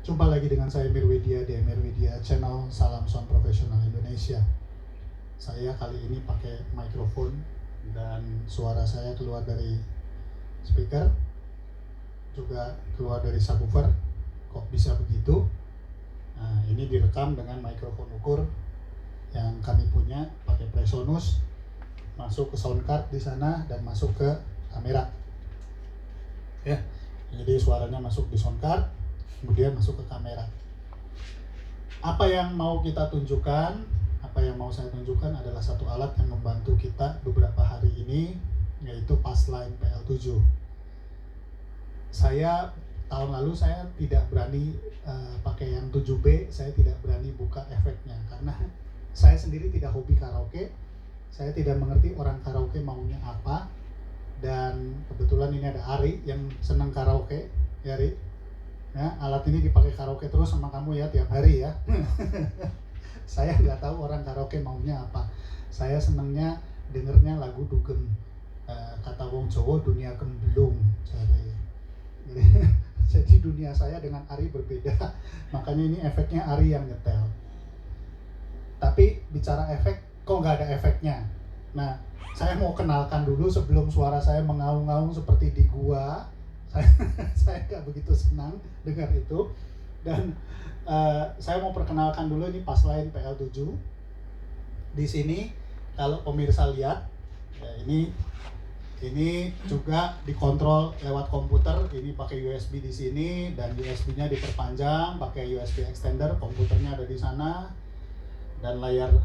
Jumpa lagi dengan saya Mirwidia di Mirwidia Channel Salam Sound Profesional Indonesia. Saya kali ini pakai mikrofon dan suara saya keluar dari speaker, juga keluar dari subwoofer. Kok bisa begitu? Nah, ini direkam dengan mikrofon ukur yang kami punya pakai Presonus, masuk ke sound card di sana dan masuk ke kamera. Ya, jadi suaranya masuk di sound card, kemudian masuk ke kamera. Apa yang mau kita tunjukkan, apa yang mau saya tunjukkan adalah satu alat yang membantu kita beberapa hari ini, yaitu Passline PL7. Saya tahun lalu saya tidak berani pakai yang 7B, saya tidak berani buka efeknya karena saya sendiri tidak hobi karaoke, saya tidak mengerti orang karaoke maunya apa. Dan kebetulan ini ada Ari yang senang karaoke, ya Ari. Ya, alat ini dipakai karaoke terus sama kamu ya tiap hari ya. Saya nggak tahu orang karaoke maunya apa. Saya senangnya dengernya lagu dugem. Kata wong Jawa dunia kembelung. Jadi dunia saya dengan Ari berbeda. Makanya ini efeknya Ari yang nyetel. Tapi bicara efek, kok nggak ada efeknya? Nah, saya mau kenalkan dulu sebelum suara saya mengaung-ngaung seperti di gua. Saya nggak begitu senang dengar itu. Dan saya mau perkenalkan dulu ini Passline PL7. Di sini kalau pemirsa lihat, ya ini juga dikontrol lewat komputer. Ini pakai USB di sini dan USB-nya diperpanjang pakai USB extender. Komputernya ada di sana dan layar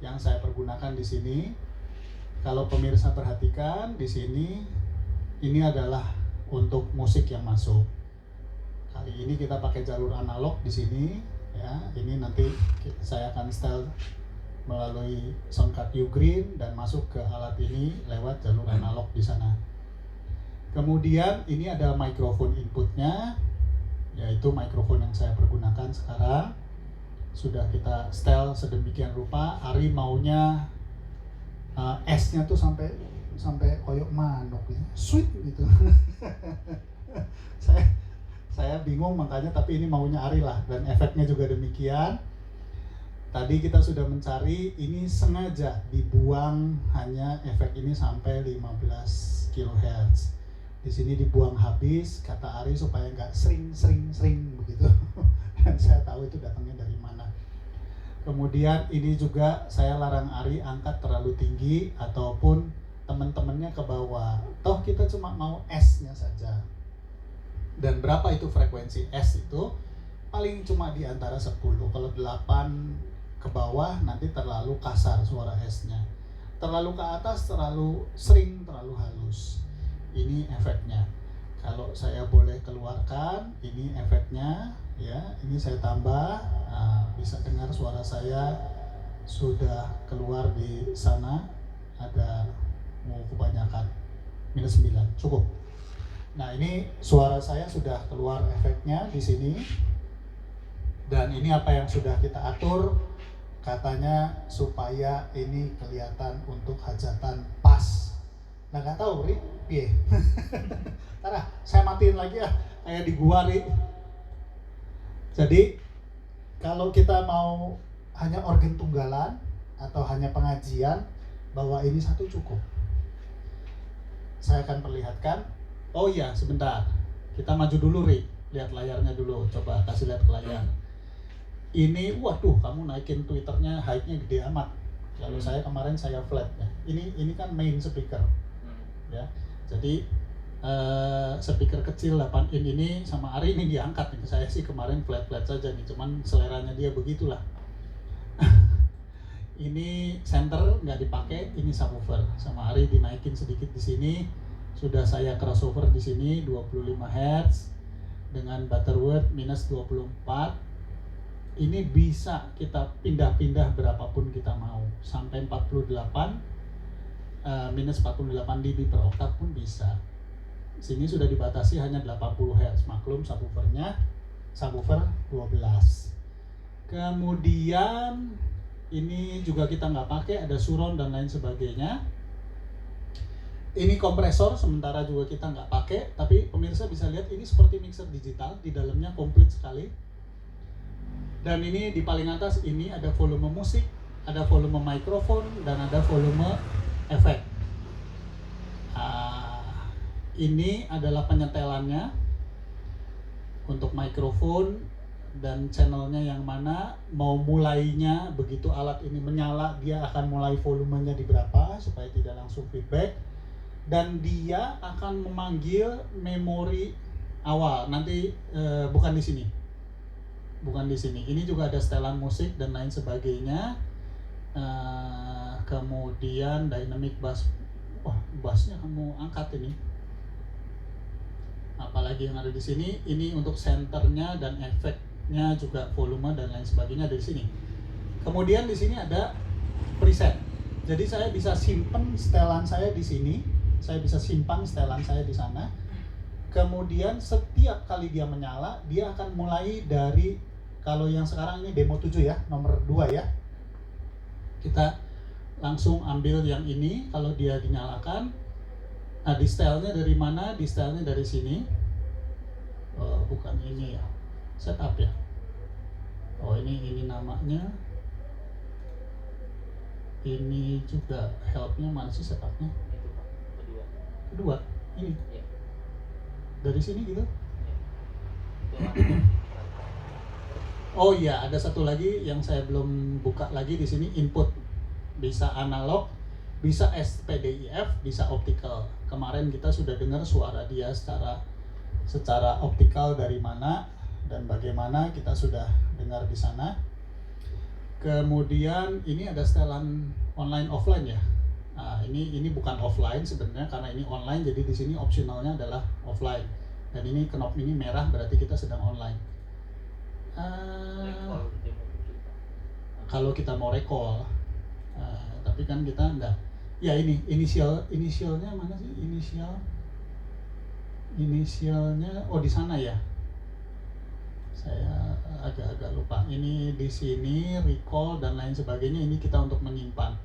yang saya pergunakan di sini. Kalau pemirsa perhatikan di sini, ini adalah untuk musik yang masuk. Kali ini kita pakai jalur analog di sini, ya. Ini nanti saya akan setel melalui soundcard Ugreen dan masuk ke alat ini lewat jalur analog di sana. Kemudian ini ada mikrofon inputnya, yaitu mikrofon yang saya pergunakan sekarang. Sudah kita setel sedemikian rupa. Ari maunya S-nya tuh sampai koyok manuk ya, sweet gitu. saya bingung makanya, tapi ini maunya Ari lah, dan efeknya juga demikian. Tadi kita sudah mencari, ini sengaja dibuang hanya efek ini sampai 15 kHz. Di sini dibuang habis, kata Ari, supaya nggak sering begitu. Dan saya tahu itu datangnya dari mana. Kemudian ini juga saya larang Ari angkat terlalu tinggi ataupun teman-temannya ke bawah. Toh kita cuma mau S-nya saja. Dan berapa itu frekuensi S itu? Paling cuma di antara 10. Kalau 8 ke bawah nanti terlalu kasar suara S-nya. Terlalu ke atas terlalu sering, terlalu halus. Ini efeknya. Kalau saya boleh keluarkan, ini efeknya, ya. Ini saya tambah, bisa dengar suara saya sudah keluar di sana. Ada mau kebanyakan -9, cukup. Nah, ini suara saya sudah keluar efeknya di sini. Dan ini apa yang sudah kita atur, katanya supaya ini kelihatan untuk hajatan pas. Nah, nggak tahu Ri, piye. Tara, saya matiin lagi ya, kayak di gua Ri. Jadi kalau kita mau hanya organ tunggalan atau hanya pengajian, bawa ini satu cukup. Saya akan perlihatkan. Oh iya, sebentar. Kita maju dulu Ri, lihat layarnya dulu. Coba kasih lihat ke layar. Ini, waduh, kamu naikin Twitternya, height-nya gede amat. Lalu saya kemarin saya flat ya. Ini kan main speaker. Ya. Jadi speaker kecil 8 in ini sama Ari ini diangkat nih. Saya sih kemarin flat saja nih, cuman seleranya dia begitulah. Ini center nggak dipakai, ini subwoofer. Sama Ari dinaikin sedikit di sini. Sudah saya crossover di sini 25 Hz dengan Butterworth -24. Ini bisa kita pindah-pindah berapapun kita mau, sampai 48 -48 dB per oktav pun bisa. Sini sudah dibatasi hanya 80 Hz, maklum subwoofer 12. Kemudian ini juga kita nggak pakai, ada surround dan lain sebagainya. Ini kompresor sementara juga kita nggak pakai, tapi pemirsa bisa lihat ini seperti mixer digital, di dalamnya komplit sekali. Dan ini di paling atas ini ada volume musik, ada volume mikrofon, dan ada volume efek. Ini adalah penyetelannya untuk mikrofon dan channelnya yang mana, mau mulainya begitu alat ini menyala dia akan mulai volumenya di berapa supaya tidak langsung feedback, dan dia akan memanggil memori awal nanti, bukan di sini. Ini juga ada setelan musik dan lain sebagainya. Kemudian dynamic bass, wah bassnya kamu angkat ini. Apalagi yang ada di sini, ini untuk senternya dan efeknya juga volume dan lain sebagainya ada di sini. Kemudian di sini ada preset. Jadi saya bisa simpan setelan saya di sini, saya bisa simpan setelan saya di sana. Kemudian setiap kali dia menyala, dia akan mulai dari, kalau yang sekarang ini demo 7 ya, nomor 2 ya. Kita langsung ambil yang ini, kalau dia dinyalakan. Nah, di stylenya dari mana? Di stylenya dari sini. Bukan ini ya, setup ya. Oh ini namanya. Ini juga helpnya mana sih setupnya? Kedua. Ini. Dari sini gitu. Oh iya, ada satu lagi yang saya belum buka lagi di sini, input. Bisa analog, bisa SPDIF, bisa optical. Kemarin kita sudah dengar suara dia secara optikal dari mana dan bagaimana, kita sudah dengar di sana. Kemudian ini ada setelan online offline ya. Nah, ini bukan offline sebenarnya karena ini online, jadi di sini opsionalnya adalah offline. Dan ini knob ini merah berarti kita sedang online. Kalau kita mau recall, tapi kan kita enggak. Ya ini inisialnya mana sih? Inisialnya di sana ya. Saya agak lupa. Ini di sini recall dan lain sebagainya, ini kita untuk menyimpan.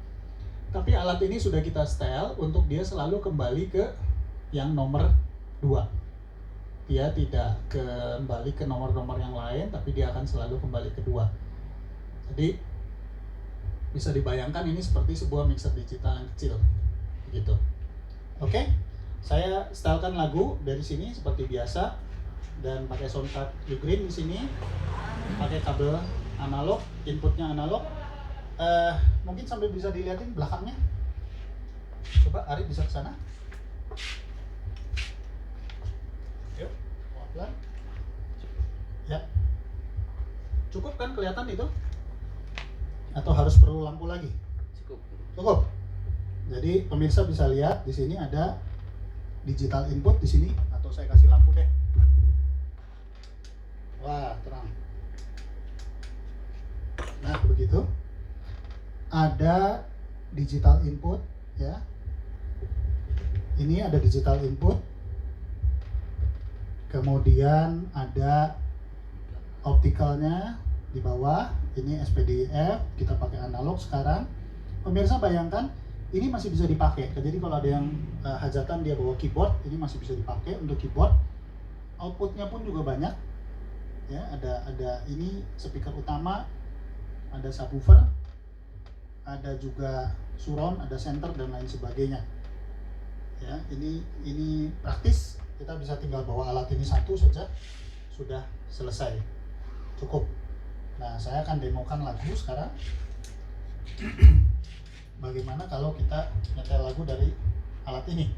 Tapi alat ini sudah kita setel untuk dia selalu kembali ke yang nomor 2. Dia tidak kembali ke nomor-nomor yang lain, tapi dia akan selalu kembali ke 2. Jadi bisa dibayangkan ini seperti sebuah mixer digital yang kecil, gitu. Oke, saya setelkan lagu dari sini seperti biasa dan pakai soundcard Ugreen di sini, pakai kabel analog, inputnya analog. Mungkin sambil bisa dilihatin belakangnya. Coba Ari bisa ke sana. Yuk, pelan. Ya, cukup kan kelihatan itu? Atau harus perlu lampu lagi? Cukup. Jadi pemirsa bisa lihat di sini ada digital input di sini, atau saya kasih lampu deh. Wah, terang. Nah, begitu. Ada digital input ya. Ini ada digital input. Kemudian ada optikalnya di bawah. Ini SPDIF, kita pakai analog sekarang. Pemirsa bayangkan ini masih bisa dipakai. Jadi kalau ada yang hajatan dia bawa keyboard, ini masih bisa dipakai untuk keyboard. Outputnya pun juga banyak. Ya, ada ini speaker utama, ada subwoofer, ada juga surround, ada center dan lain sebagainya. Ya, ini praktis. Kita bisa tinggal bawa alat ini satu saja, sudah selesai. Cukup. Nah, saya akan demokan lagu sekarang. Bagaimana kalau kita nyetel lagu dari alat ini?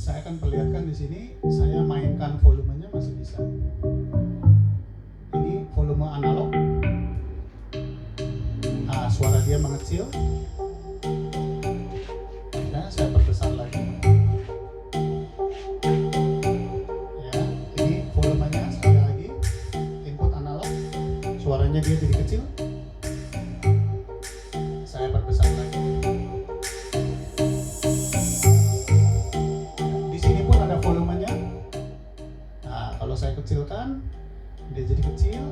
Saya akan perlihatkan di sini, saya mainkan volumenya masih bisa. Ini volume analog. Nah, suara dia mengecil. Saya perbesar lagi. Ya, ini volumenya sekali lagi. Input analog, suaranya dia jadi kecil. Saya perbesar lagi. Di sini pun ada volumenya. Nah, kalau saya kecilkan, dia jadi kecil.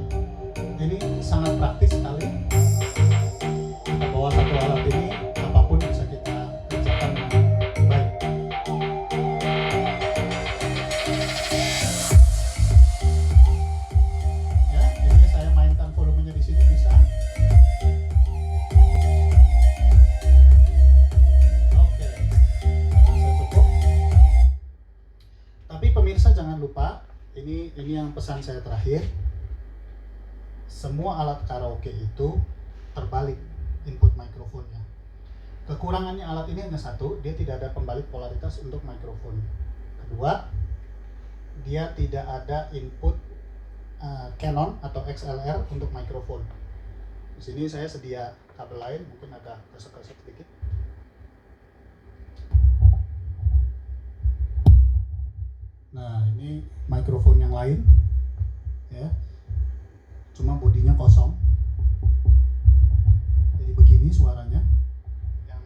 Ini sangat praktis sekali. Kita bawa satu alat ini, apapun bisa kita kerjakan. ini yang pesan saya terakhir. Semua alat karaoke itu terbalik input mikrofonnya. Kekurangannya alat ini hanya satu, dia tidak ada pembalik polaritas untuk mikrofon. Kedua, dia tidak ada input Canon atau XLR untuk mikrofon. Di sini saya sedia kabel lain, mungkin agak kesek-kesek sedikit. Nah, ini mikrofon yang lain, ya. Cuma bodinya kosong. Jadi begini suaranya. Yang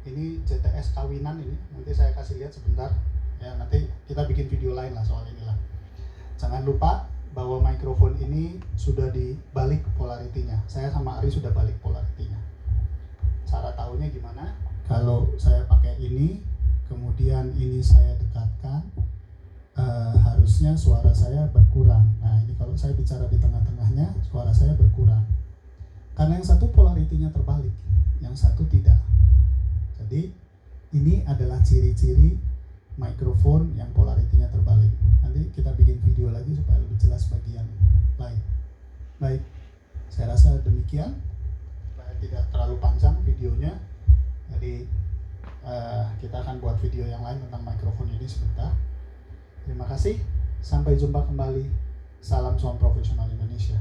ini JTS kawinan ini. Nanti saya kasih lihat sebentar. Ya, nanti kita bikin video lain lah soal inilah. Jangan lupa bahwa mikrofon ini sudah dibalik polaritinya. Saya sama Ari sudah balik polaritinya. Cara tahunya gimana? Kalau saya pakai ini, kemudian ini saya dekatkan, harusnya suara saya berkurang. Nah, ini kalau saya bicara di tengah-tengahnya, suara saya berkurang. Karena yang satu polaritinya terbalik, yang satu tidak. Jadi, ini adalah ciri-ciri mikrofon yang polaritinya terbalik. Nanti kita bikin video lagi supaya lebih jelas bagian lain. Baik, saya rasa demikian. Supaya tidak terlalu panjang videonya. Jadi, kita akan buat video yang lain tentang mikrofon ini sebentar. Terima kasih, sampai jumpa kembali. Salam sound profesional Indonesia.